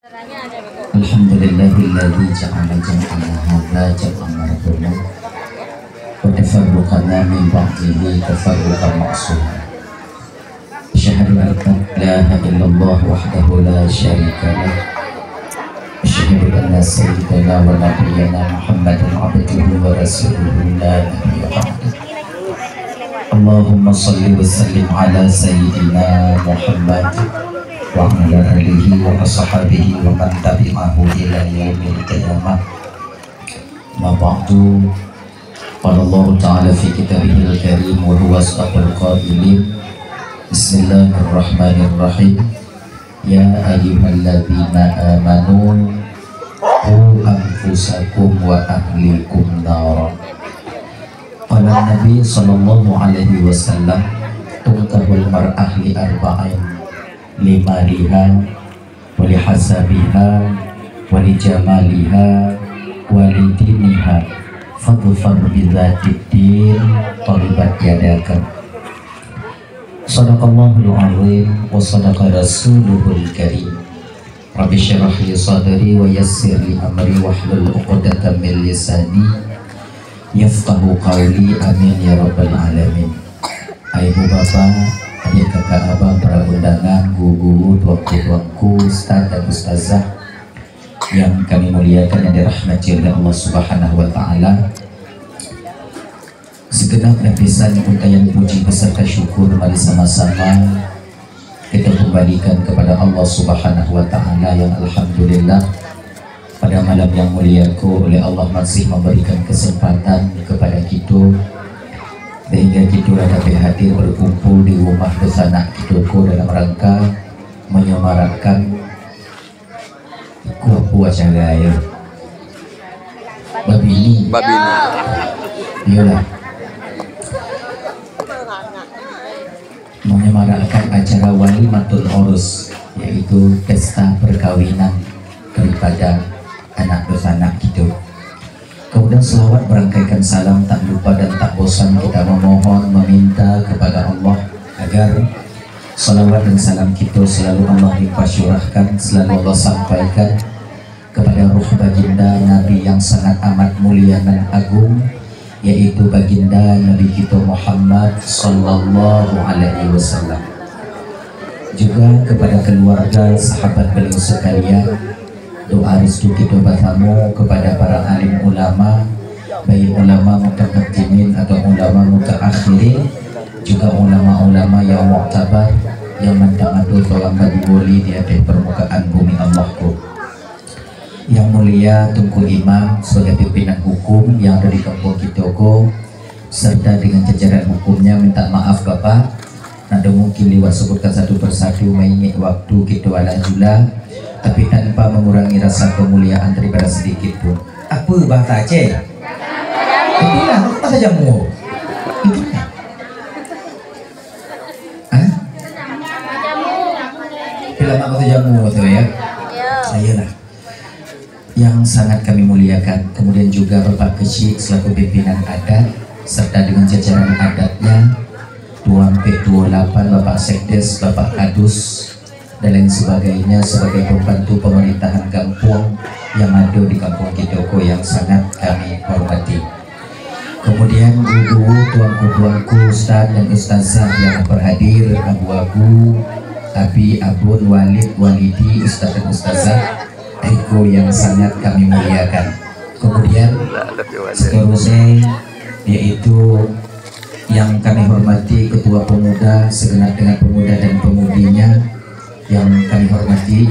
Alhamdulillahilladzi ja'ala jam'ana hadza jam'an marhuman wa tafarruqana min ba'dihi tafarruqan ma'suma. Asyhadu an la ilaha illallah wahdahu la syarika lah. Asyhadu anna sayyidana wa nabiyyana Muhammadan abduhu wa rasuluhu la nabiyya ba'dahu. Allahumma shalli wa sallim ala sayyidina Muhammad wa ala alihi wa ashabihi wa man tabi'ahu ila yaumil qiyamah. Ma ba'du. Qala Allah Ta'ala fi kitabihil karim wa huwa asdaqul qailin. Bismillahirrahmanirrahim. Ya ayyuhalladzina amanu qu anfusakum wa ahlikum nar. Qala Nabi sallallahu alaihi wasallam, tunkahul mar'ah li arba'in, limaliha walihasabiha walijamaliha walidiniha fadfar bidzatid din talibat yadaka. Sadaqallahul azim wa sadaqa rasuluhul karim. Rabbi syrah li sadri wa yassir li amri wahlul 'uqdatam min lisani yafqahu qawli. Amin ya rabbal alamin. Ibu bapak, adik kakak abang, para undangan, guru-guru, tuanku, ustaz dan ustazah yang kami muliakan dan dirahmati oleh Allah Subhanahu wa Ta'ala. Segenap lapisan untayan puji beserta syukur mari sama-sama kita kembalikan kepada Allah Subhanahu wa Ta'ala yang alhamdulillah pada malam yang mulia oleh Allah masih memberikan kesempatan kepada kita sehingga kita dapat hadir berkumpul di rumah besanak kita dalam rangka menyemarakkan kuah acara ya babi ini iyalah menyemarakkan acara walimatul urus, yaitu pesta perkawinan daripada anak besanak kita. Kemudian selawat berangkaikan salam tak lupa dan tak bosan kita memohon meminta kepada Allah agar selawat dan salam kita selalu Allah limpah syurahkan, selalu Allah sampaikan kepada ruh baginda Nabi yang sangat amat mulia dan agung, yaitu baginda Nabi kita Muhammad sallallahu alaihi wasallam. Juga kepada keluarga sahabat beliau sekalian, doa restu kita bertamu kepada para alim ulama, baik ulama mutaqaddimin atau ulama mutaakhirin, juga ulama-ulama yang mu'tabar yang mentangatul dalam bagi boleh di atas permukaan bumi Allahku. Yang mulia Tunku Imam sebagai pimpinan hukum yang ada di kampung Kitoko serta dengan jajaran hukumnya, minta maaf Bapak, ada mungkin lewat sebutkan satu persatu mengingat waktu kita ala jula, tapi tanpa mengurangi rasa kemuliaan daripada sedikit pun. Apa bahasa Aceh? Itulah bahasa jamu. Itulah. Hah? Bila bahasa jamu betul ya? Ayolah. Yang sangat kami muliakan, kemudian juga Bapak Kecik selaku pimpinan adat serta dengan jajaran adatnya, Tuan P28, Bapak Sekdes, Bapak Kadus dan lain sebagainya sebagai pembantu pemerintahan kampung yang ada di kampung Kitoko yang sangat kami hormati. Kemudian guru, tuanku, ustaz dan ustazah yang berhadir, abu-abu, abi, abun, walid, walidi, ustaz dan ustazah Eko yang sangat kami muliakan. Kemudian seterusnya yaitu yang kami hormati ketua pemuda segenap dengan pemuda dan pemudinya yang kami hormati.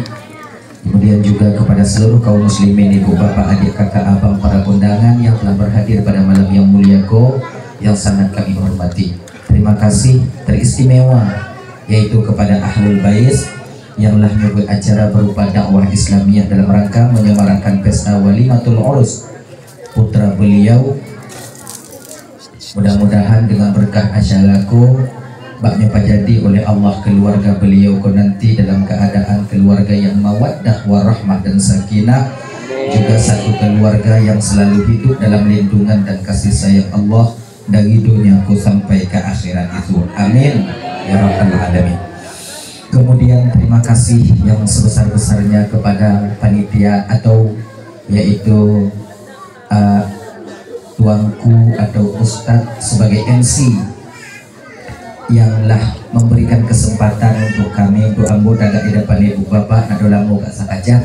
Kemudian juga kepada seluruh kaum muslimin, ibu bapak, adik kakak abang, para undangan yang telah berhadir pada malam yang mulia yang sangat kami hormati. Terima kasih teristimewa yaitu kepada Ahlul Bait yang telah menyebut acara berupa dakwah Islamiyah dalam rangka menyemarakkan pesta walimatul urus putra beliau. Mudah-mudahan dengan berkah asyaraku baknya pajadi oleh Allah keluarga beliau nanti dalam keadaan keluarga yang mawaddah warahmah dan sakinah, juga satu keluarga yang selalu hidup dalam lindungan dan kasih sayang Allah dari dunia sampai ke akhirat itu. Amin ya rabbal alamin. Kemudian terima kasih yang sebesar-besarnya kepada panitia atau yaitu tuanku atau Ustadz sebagai MC yanglah memberikan kesempatan untuk kami untuk anggota di depan ibu bapak adalah moga sakajak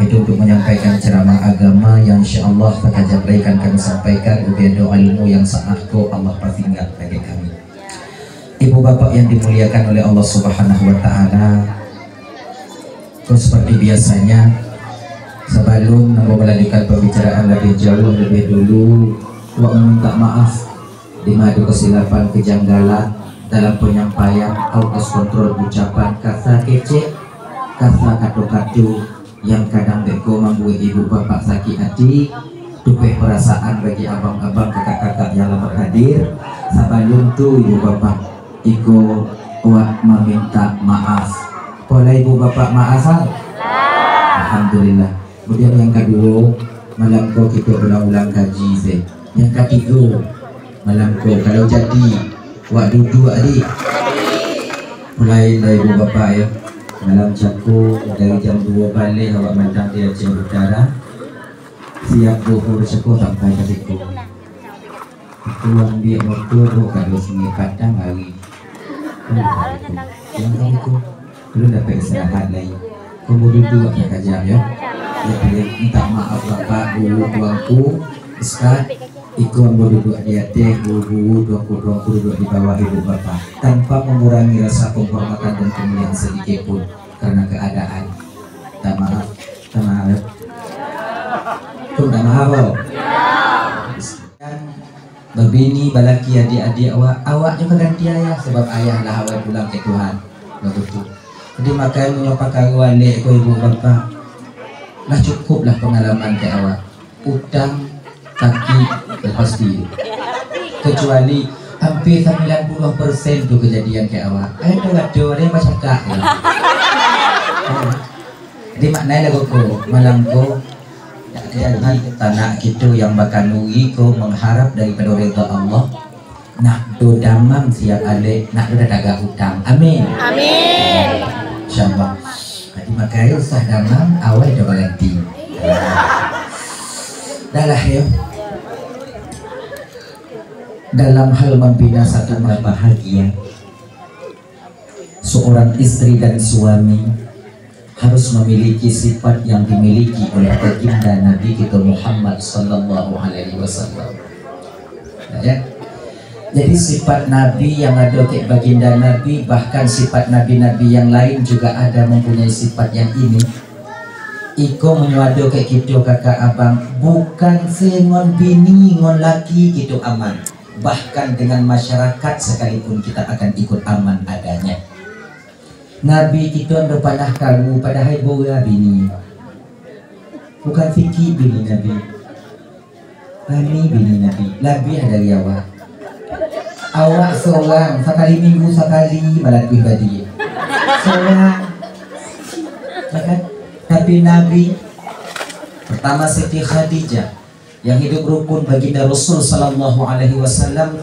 itu untuk menyampaikan ceramah agama yang insyaallah sakajak berikan kami sampaikan ubian doa ilmu yang sangat Allah pasingat bagi kami. Ibu bapak yang dimuliakan oleh Allah Subhanahu wa taala, seperti biasanya sebelum melanjutkan pembicaraan lebih jauh lebih dulu meminta maaf di mana kesilapan kejanggalan dalam penyampaian autos kontrol ucapan kata kece kata kado-kado yang kadang beko membuat ibu bapak sakit hati tupeh perasaan bagi abang-abang kakak-kakak yang berhadir. Sebelum tu ibu bapak Iko meminta maaf. Pola ibu bapak maaf. Alhamdulillah. Kemudian yang kedua, malam ko kita ulang-ulang kaji se. Yang ketiga, malam ko kalau jadi wak duduk adik. Mulai dari ibu bapak ya. Malam cakup dari jam 2 balik awak mandang dia Aceh Utara. Siap duhur cakup sampai ke situ. Itu ambil motor kalau sungai Padang hari. Yang itu belum dapat istirahat lagi. Kemudian duduk ya kajam ya. Jadi minta maaf bapak, bu, tuanku, Ustaz. Iku ambo duduk di atas, bu, tuanku duduk di bawah ibu bapak, tanpa mengurangi rasa penghormatan dan kemuliaan sedikit pun karena keadaan. Tak maaf, tak maaf. Tuh tak maaf loh. Berbini balaki adik-adik awak juga ganti ayah sebab ayah lah awak pulang ke Tuhan. Begitu. Jadi makanya menyopak karuan dek ko ibu bapa. Lah cukuplah pengalaman ke awak. Utang kaki lepas diri. Kecuali hampir 90% tu kejadian ke awak. Ada yang macam kak. Jadi maknanya lagu ko malam ko jadi tanah kita yang bakal nuri ko mengharap daripada redha Allah nak do damam siap alik nak do dagang hutang. Amin. Amin. Insyaallah. Jadi makanya usah damam awal do garanti. Dalah ya. Dalam hal membina satu rumah bahagia, seorang istri dan suami harus memiliki sifat yang dimiliki oleh baginda Nabi kita Muhammad sallallahu alaihi wasallam. Ya. Jadi sifat Nabi yang ada ke baginda Nabi, bahkan sifat Nabi-Nabi yang lain juga ada mempunyai sifat yang ini. Iko menyuado ke kita kakak abang, bukan sengon bini ngon laki gitu aman. Bahkan dengan masyarakat sekalipun kita akan ikut aman adanya. Nabi kita anda panah kamu padahal bola bini. Bukan fikir bini Nabi. Kami bini Nabi. Lebih dari awak. Awak seorang sekali minggu sekali malam pribadi. Seorang. Bahkan Nabi Nabi pertama Siti Khadijah yang hidup rukun baginda Rasul sallallahu alaihi wasallam.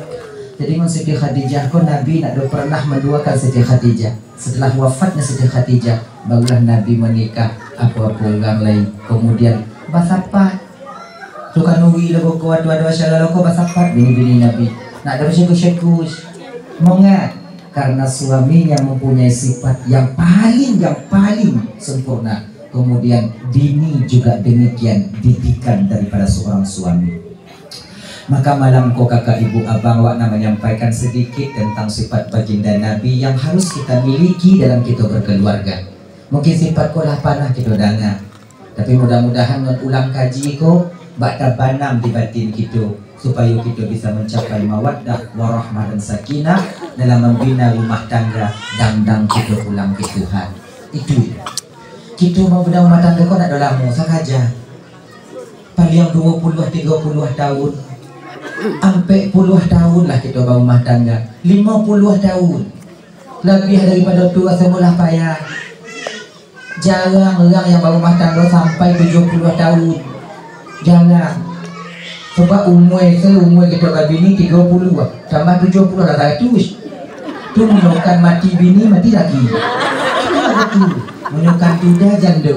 Jadi Siti Khadijah ko Nabi nak pernah menduakan Siti Khadijah. Setelah wafatnya Siti Khadijah barulah Nabi menikah apa-apa orang lain. Kemudian basapat suka nuri lagu kuat dua-dua syala loko basapat bini-bini Nabi nak ada syekus-syekus mongat karena suaminya mempunyai sifat yang paling sempurna. Kemudian bini juga demikian didikan daripada seorang suami. Maka malam ko kakak ibu abang wak nak menyampaikan sedikit tentang sifat baginda Nabi yang harus kita miliki dalam kita berkeluarga. Mungkin sifat ko lah panah kita dengar, tapi mudah-mudahan ulang kaji ko bakal banam di batin kita supaya kita bisa mencapai mawaddah warahmah dan sakinah dalam membina rumah tangga dan kita pulang ke Tuhan. Itu kita mau bina rumah tangga ko nak dalam sakaja paling 20-30 tahun. Sampai puluh tahun lah kita bangun rumah tangga, 50 tahun lebih daripada tu rasa mula payah. Jarang orang yang bangun rumah tangga sampai 70 tahun. Jarang. Sebab umur kita bini 30 tambah 70 lah 100. Tu menyukan mati bini mati lagi. Itu menyukan duda janda.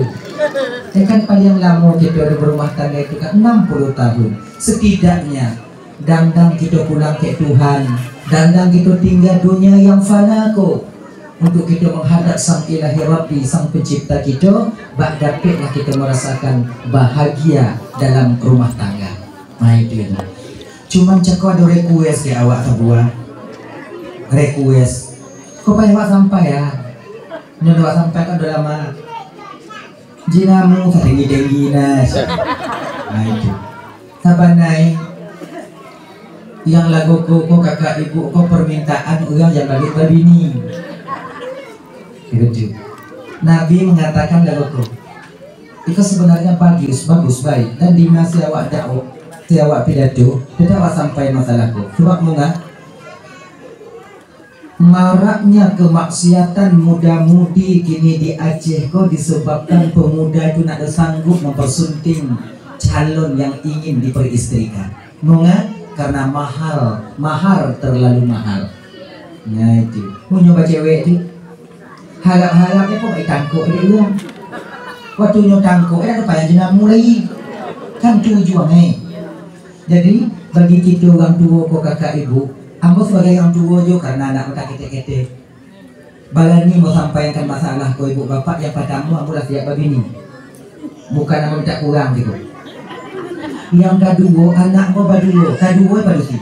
Kan paling lama kita ada berumah tangga itu kan 60 tahun. Setidaknya dandang kita pulang ke Tuhan, dandang kita tinggal dunia yang fana ko. Untuk kita menghadap Sang Ilahi Rabbi, Sang Pencipta kita, bak dapatlah kita merasakan bahagia dalam rumah tangga. Nah itu. Cuman cakap ada request ke awak sebuah request. Kau payah awak sampai ya? Nyoba awak sampai kan udah lama. Jinamu tinggi nas. Nah itu. Sabanai yang lagu ko kakak ibu ko permintaan orang yang bagi berbini. Itu. Nabi mengatakan lagu ko. Itu sebenarnya bagus, baik. Dan di masa awak dakwah, si awak pidato, tidak awak sampai masalahku. Sebab munga maraknya kemaksiatan muda-mudi kini di Aceh ko disebabkan pemuda itu nak sanggup mempersunting calon yang ingin diperistrikan. Munga karena mahar terlalu mahal. Nah itu. Mau nyoba cewek itu. Harap-harapnya kok baik tangkuk dia ulang. Waktu nyoba tangkuk ada payah jenam mulai. Kan tujuannya. Jadi bagi kita orang tua kok kakak ibu, ambo sebagai orang tua juga karena anak kita kete-kete. Balani mau sampaikan masalah ke ibu bapak yang padamu ambo dah siap babini. Bukan ambo minta kurang gitu. Yang kedua anak mo badulo, kedua badusi.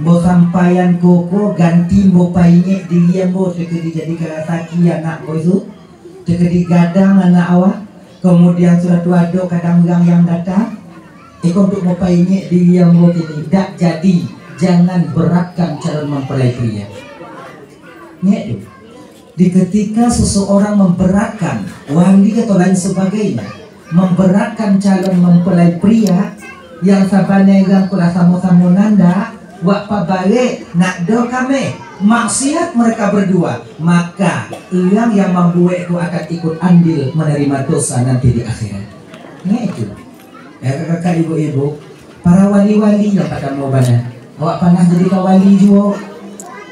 Mo sampaian koko ganti mo painge dia mo tekedi jadi karasaki anak mo itu, tekedi gadang anak awak, kemudian surat wado kadang orang yang datang, ikut untuk mo painge dia mo ini tak jadi, jangan beratkan calon mempelai pria. Nih di ketika seseorang memberatkan wali atau lain sebagainya, memberatkan calon mempelai pria yang sabanai yang kula sama-sama nanda wak pabale nak do kami maksiat mereka berdua, maka orang yang membuat itu akan ikut andil menerima dosa nanti di akhirat. Nah itu ya kakak ibu-ibu, para wali-wali yang pada mau bana awak pernah jadi kawali juga.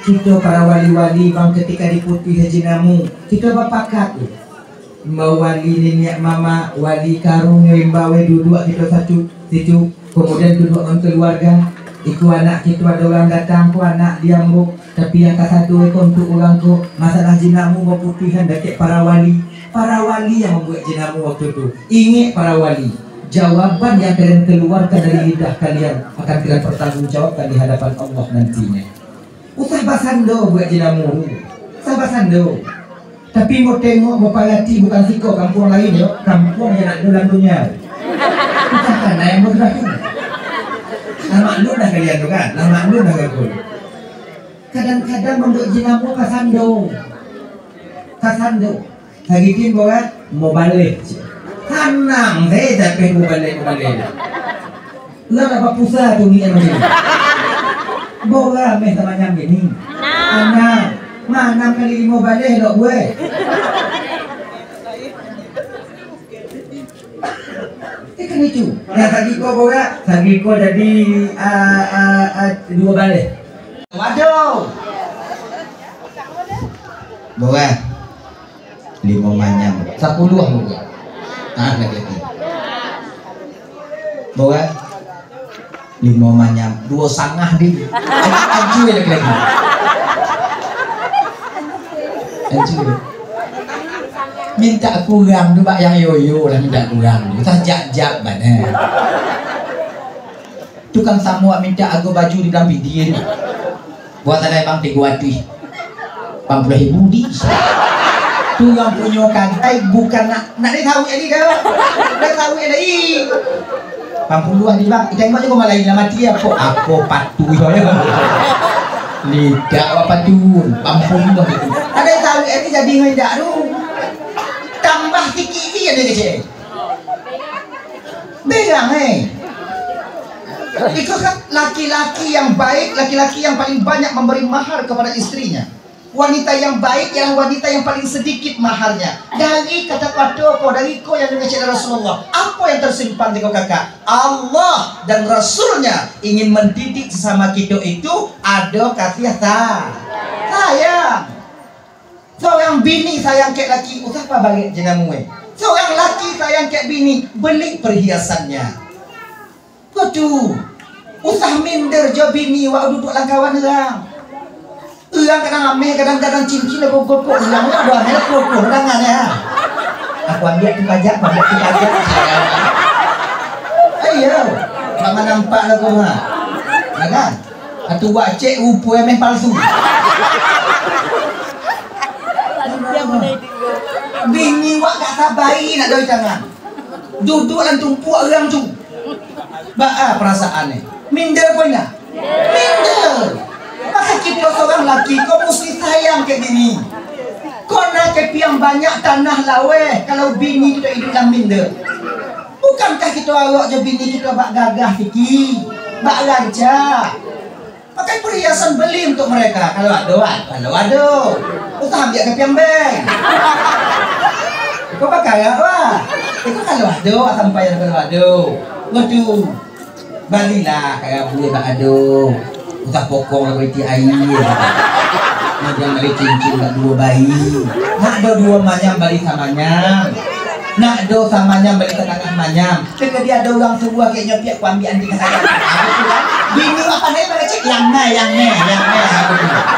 Kita para wali-wali bang ketika diputih hajinamu kita bapakat Mbak wali nenek mama wali karung ngimbawe duduk kita satu situ, kemudian duduk dengan keluarga. Iku anak kita ada orang datang ku anak dia mbok, tapi yang satu itu untuk orangku masalah jinamu mau putihan dari para wali yang membuat jinamu waktu itu. Ingat para wali, jawaban yang kalian keluarkan dari lidah kalian akan kalian pertanggungjawabkan di hadapan Allah nantinya. Usah basando buat jinamu, usah basando. Tapi mau tengok, mau payati bukan siko kampung lain yo, kampung yang nak dalam dunia. Bukan karena yang bergerak. Nama lu dah kalian tu kan, nama lu dah kalian. Kadang-kadang untuk jinamu kasando. Hagikin bawa mau balik. Tanang deh tapi mau balik. Lah apa pusat tu ni yang begini. Bawa meh sama yang gini. Anak. Mana kali mau balik dok gue. Kan itu. Yang tadi kau bawa, tadi kau jadi 2 balik. Waduh. Bawa 5 manyam, 10 bawa. Ah lagi. Bawa 5 manyam, 2 sangah di. Aju lagi. Minta kurang tu bak yang yoyo lah minta kurang. Kita jak mana. Tukang samua minta aku baju di dalam video. Buat ada bang Teguati. 40.000 di. Tu yang punya kadai bukan nak dia tahu ini dah. Dia tahu ini. 40 di bang. Kita macam malah hilang mati apa patu yo. Lidak apa tu? Pampung tu. Ada tahu ini jadi hendak tu. Tambah sikit dia ada kecil. Bilang itu kan laki-laki yang baik, laki-laki yang paling banyak memberi mahar kepada istrinya. Wanita yang baik ialah wanita yang paling sedikit maharnya. Dari kata patoko, dari ko yang dikecil Rasulullah. Apa yang tersimpan di kakak? Allah dan Rasulnya ingin mendidik sesama kita itu ada kasih Sayang. Seorang bini sayang kek laki, usah apa balik jenamu. Seorang laki sayang kek bini, beli perhiasannya. Betul. Usah minder jo bini wak duduk lang kawan orang. Orang kadang-kadang cincin aku kopok, orang ada ambil kopok dengan ya. Aku ambil tu pajak, Ayo, mama nampak lah kau ha. Kan? Atu buat cek rupa yang palsu. Bini wak tak sabai nak doi tangan. Duduk dalam tumpuak orang tu. Ba'a perasaan ni. Minder pun nak? Minder. Masa kita seorang lelaki, kau mesti sayang ke bini. Kau nak ke piang banyak tanah laweh kalau bini kita hidup dalam minder. Bukankah kita awak je bini kita bak gagah sikit, bak lancar. Pakai perhiasan beli untuk mereka. Kalau ada. Usah ambil ke piang bank. Kau pakai apa? Itu kalau ada, sampai kalau ada. Waduh. Balilah kayak boleh bak ada. Usah pokong lah beriti air. Macam beli cincin bak dua bayi. Nak ada dua manyam balik samanya. Nak ada samanya balik tengah manyam. Ketika dia ada orang sebuah kayaknya piak ku ambil anti saya. Bini apa nih mereka cek yang nih.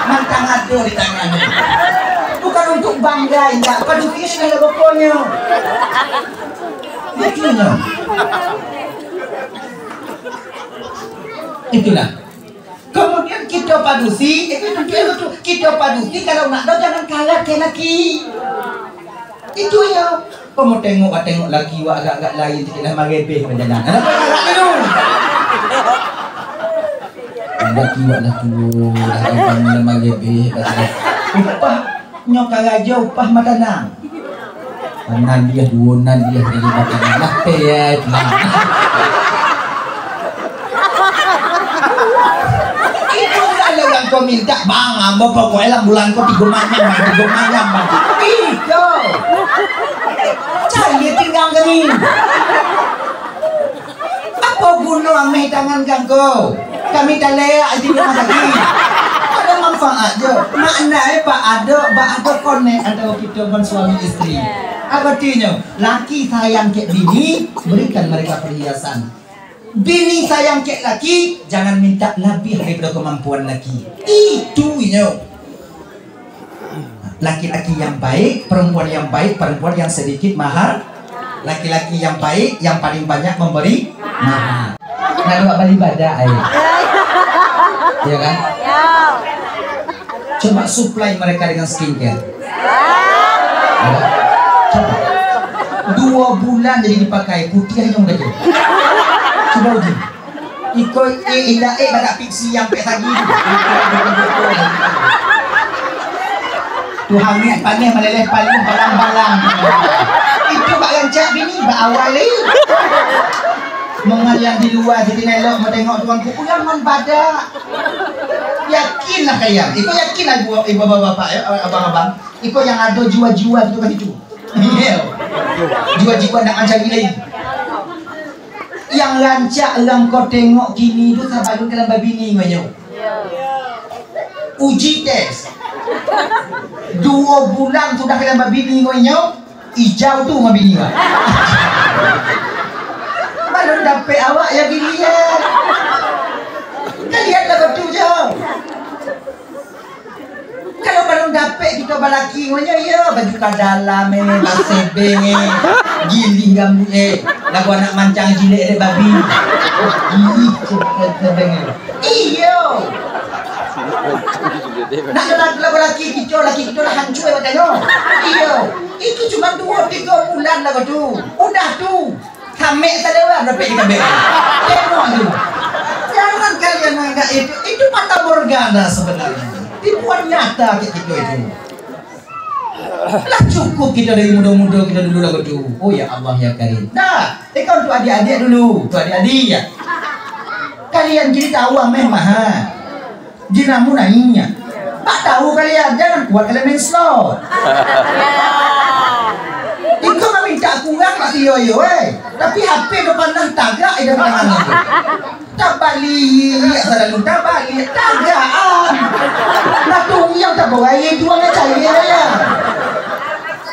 Mantang ada di tangannya. Bukan untuk bangga, enggak. Padukinya sudah ada pokoknya. Betulnya. Itulah. Kemudian kita padusi, kita padusi kalau nak tahu jangan kalah ke laki. Itu ya. Kamu tengok laki wak agak-agak lain sikit lah marebeh berjalan. Ada apa dulu? Laki wak lah tu, dah marebeh. Upah nyok raja upah matanang. Panan dia duonan dia dari matanang lah peyat lah. Yang kau minta bang, ambo pokoknya lah bulan kau 3 manyam bang. Itu cari tinggal kami. Apa guna ameh tangan kau? Kami tak layak di rumah lagi. Ada manfaat je. Maknanya pak ada konek antara kita dan suami istri. Apa artinya? Laki sayang ke bini, berikan mereka perhiasan. Bini sayang kek laki, jangan minta lebih daripada kemampuan laki. Itu laki-laki yang baik, perempuan yang sedikit mahar. Laki-laki yang baik, yang paling banyak memberi mahar. Nak buat balik badak air. Ya kan? Coba supply mereka dengan skincare. Coba 2 bulan jadi dipakai, putih hanya udah jadi. Coba uji. Ikut badak fiksi yang pek lagi. Tu hangit panggil meleleh paling balang-balang. Itu bak rancak bini bak awal ni. Mengal yang di luar jadi nelok mau tengok tuan kuku yang man badak. Yakinlah kalian. Iko yakin ibu bapak abang-abang. Iko yang ada jiwa-jiwa itu kan itu. Jiwa-jiwa nak mencari lagi. Yang rancak yang kau tengok kini tu sampai tu dalam babini banyak. Uji tes 2 bulan sudah dalam babini banyak. Hijau tu babini mah. Baru dapat awak yang gini ya. Kalian dah betul je. Kalau baru dapat kita balaki banyak ya baju kadalam basebeng giling gambut lagu anak mancang jilek babi. Iyo. Nak lagu laki kita lah hancur ya tengok. Iyo. Itu cuma 2-3 bulan lah tu. Udah tu. Kami saja dapat kita beli. Tengok tu. Jangan kalian menganggap itu mata morgana sebenarnya. Dibuat nyata kayak gitu itu. Lah cukup kita dari muda-muda kita dulu lah tu. Oh ya Allah ya Karim. Dah, kau tu adik-adik dulu, tu adik-adik ya. Kalian jadi tahu ameh mah. Jinamu nanya. Tak tahu kalian, jangan kuat kalian main slow. Ikut kami minta kurang masih yo tapi HP depan nah tagak ida tangan tu. Tak balik, selalu tak balik, tagaan. Latung yang tak bawa air juang cari ya.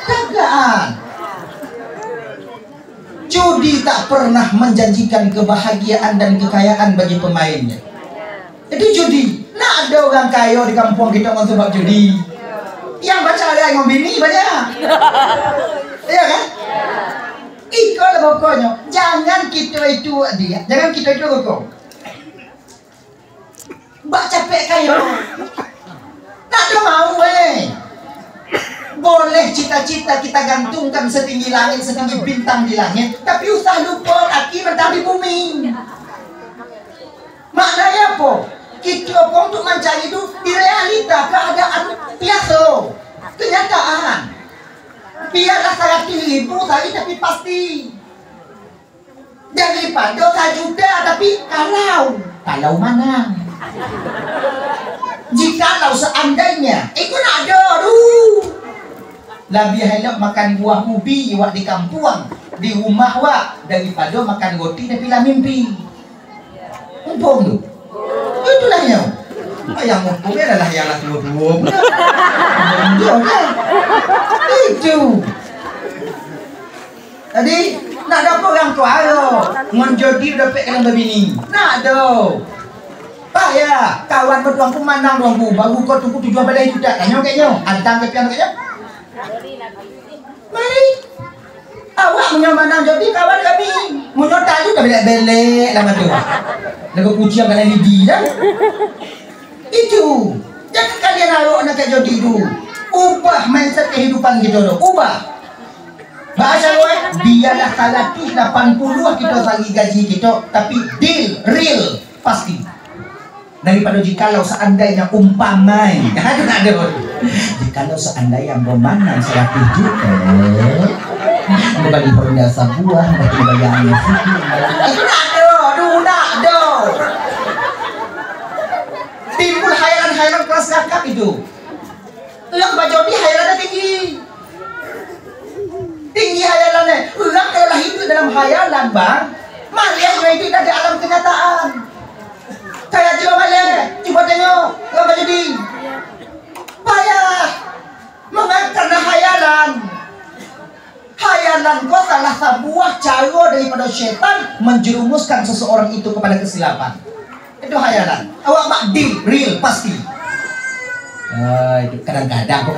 Tagaan. Judi tak pernah menjanjikan kebahagiaan dan kekayaan bagi pemainnya. Jadi judi, nak ada orang kaya di kampung kita orang sebab judi. Yang baca ada yang bini banyak. Iya kan? Itulah pokoknya. Jangan kita itu dia, jangan kita itu pokok. Bak capek kaya. Tak ada mau Boleh cita-cita kita gantungkan setinggi langit, setinggi bintang di langit, tapi usah lupa kaki mentah di bumi. Maknanya apa? Kita pun untuk mencari itu di realita, keadaan biasa, kenyataan. Biarlah 100.000 tadi tapi pasti. Daripada 1 juta tapi kalau mana? Jikalau seandainya, itu nak ada lebih elok makan buah ubi wak di kampung, di rumah wak, daripada makan roti tapi lah mimpi. Mumpung tu. Itulah yang. Yang mumpung adalah yang lah dua-dua. Itu. Jadi nak ada orang tua lo, menjadi dapat kena berbini. Nak ada. Pak ya, kawan bertuang pemandang doangku, baru kau tunggu 7 balai juta. Tanya kayaknya, antang ke pian kayaknya. Mari. Awak punya mana jadi kawan kami. Munyo tahu kami nak belek lama tu. Lagu puji yang kena lidi dah. Itu. Jangan kalian awak nak jadi tu. Ubah mindset kehidupan kita tu. Ubah. Bahasa awak biarlah 180 kita bagi gaji kita, tapi deal real pasti. Daripada jikalau seandainya umpamai ada jikalau seandainya bermanan 100 juta bagi perundasa buah bagi bayangan itu nak ada timbul hayalan kelas kakak itu yang bajodi hayalannya tinggi hayalannya ulang kalau hidup dalam hayalan bang Maria itu dari alam kenyataan. Kayak coba balik, coba tengok, apa jadi? Payah, karena hayalan. Hayalan kau salah sebuah cara daripada syaitan menjerumuskan seseorang itu kepada kesilapan. Itu hayalan. Awak mak deal, real pasti. Itu kadang-kadang.